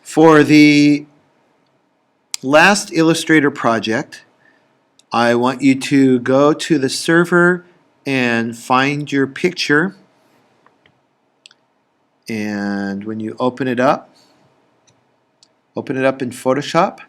For the last Illustrator project, I want you to go to the server and find your picture. And when you open it up in Photoshop.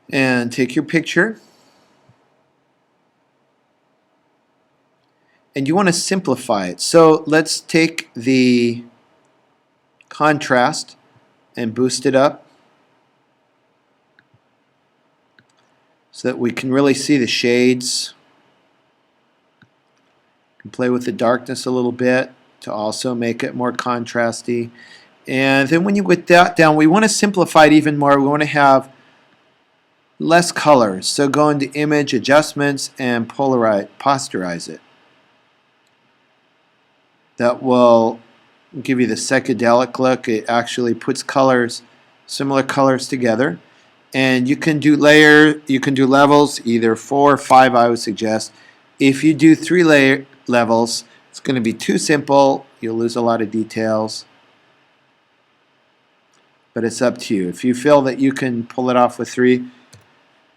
And take your picture. And you want to simplify it. So let's take the contrast and boost it up so that we can really see the shades. You can play with the darkness a little bit to also make it more contrasty. And then when you get that down, we want to simplify it even more. We want to have less colors. So go into Image, Adjustments, and posterize it. That will give you the psychedelic look. It actually puts colors, similar colors together. And you can do levels, either 4 or 5 I would suggest. If you do 3 levels, it's going to be too simple. You'll lose a lot of details. But it's up to you. If you feel that you can pull it off with 3,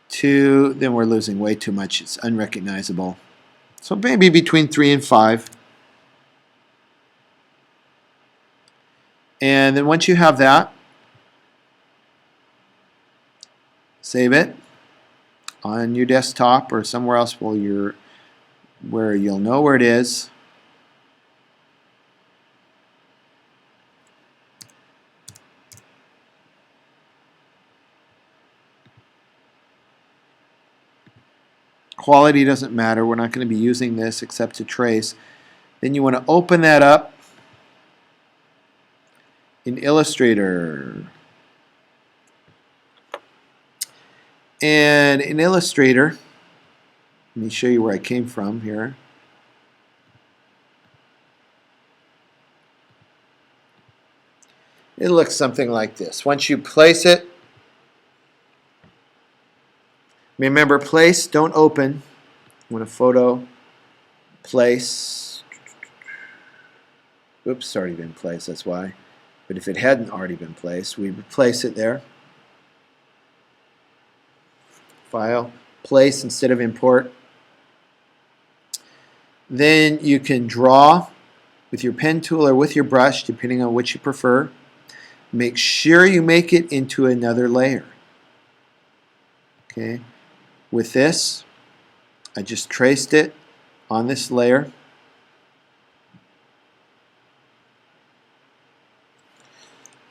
2, then we're losing way too much. It's unrecognizable. So maybe between 3 and 5. And then once you have that, save it on your desktop or somewhere else where you'll know where it is. Quality doesn't matter. We're not going to be using this except to trace. Then you want to open that up in Illustrator. And in Illustrator, let me show you where I came from here. It looks something like this. Once you place it, remember, place, don't open. When a photo, place. Oops, it's already been placed, that's why. But if it hadn't already been placed, we would place it there. File, place instead of import. Then you can draw with your pen tool or with your brush, depending on which you prefer. Make sure you make it into another layer. Okay. With this, I just traced it on this layer.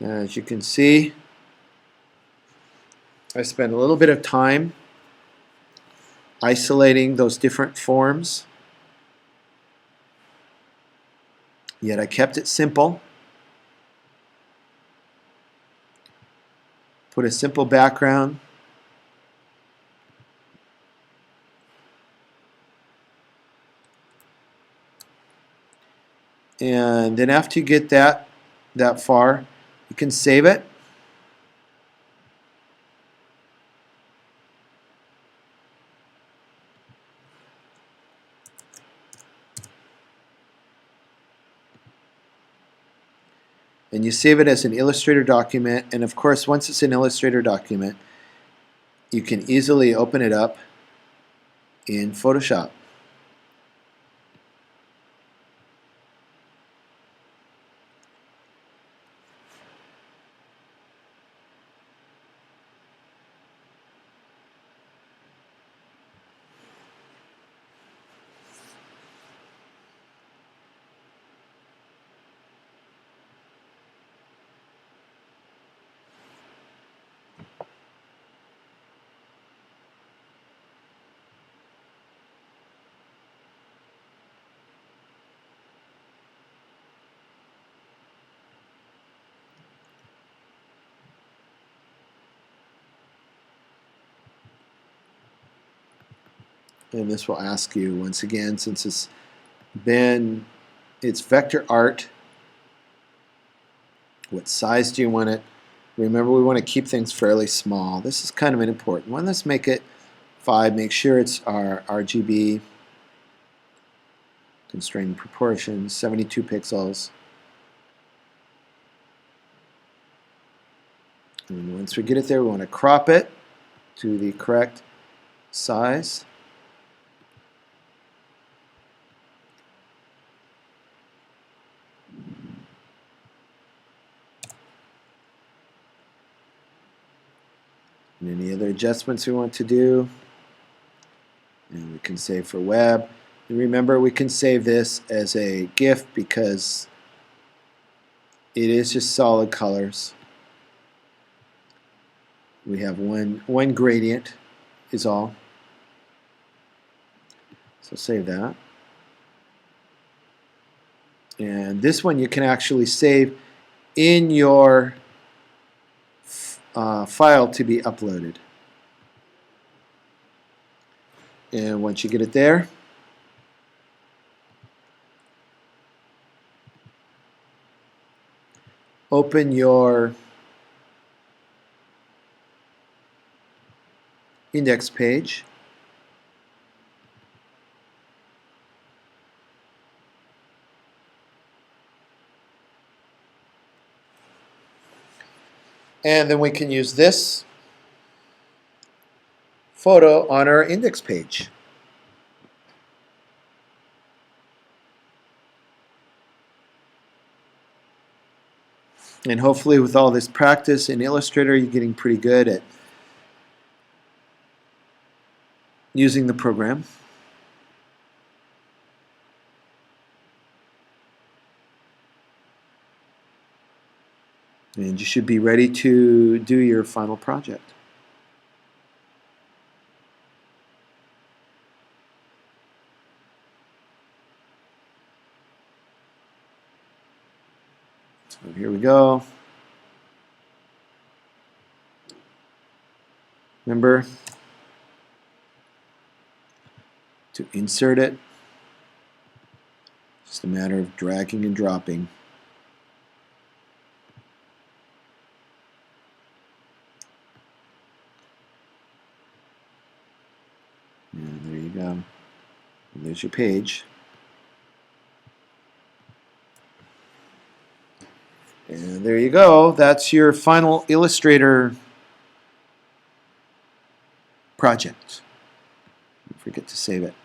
As you can see, I spent a little bit of time isolating those different forms. Yet I kept it simple. Put a simple background. And then after you get that far, you can save it. And you save it as an Illustrator document. And of course, once it's an Illustrator document, you can easily open it up in Photoshop. And this will ask you, once again, since it's vector art, what size do you want it? Remember, we want to keep things fairly small. This is kind of an important one. Let's make it 5. Make sure it's our RGB, constrained proportions, 72 pixels. And once we get it there, we want to crop it to the correct size. And any other adjustments we want to do. And we can save for web. And remember, we can save this as a GIF because it is just solid colors. We have one gradient is all. So save that. And this one you can actually save in your file to be uploaded. And once you get it there, open your index page. And then we can use this photo on our index page. And hopefully with all this practice in Illustrator, you're getting pretty good at using the program. And you should be ready to do your final project. So here we go. Remember to insert it. Just a matter of dragging and dropping. And there you go. And there's your page. And there you go. That's your final Illustrator project. Don't forget to save it.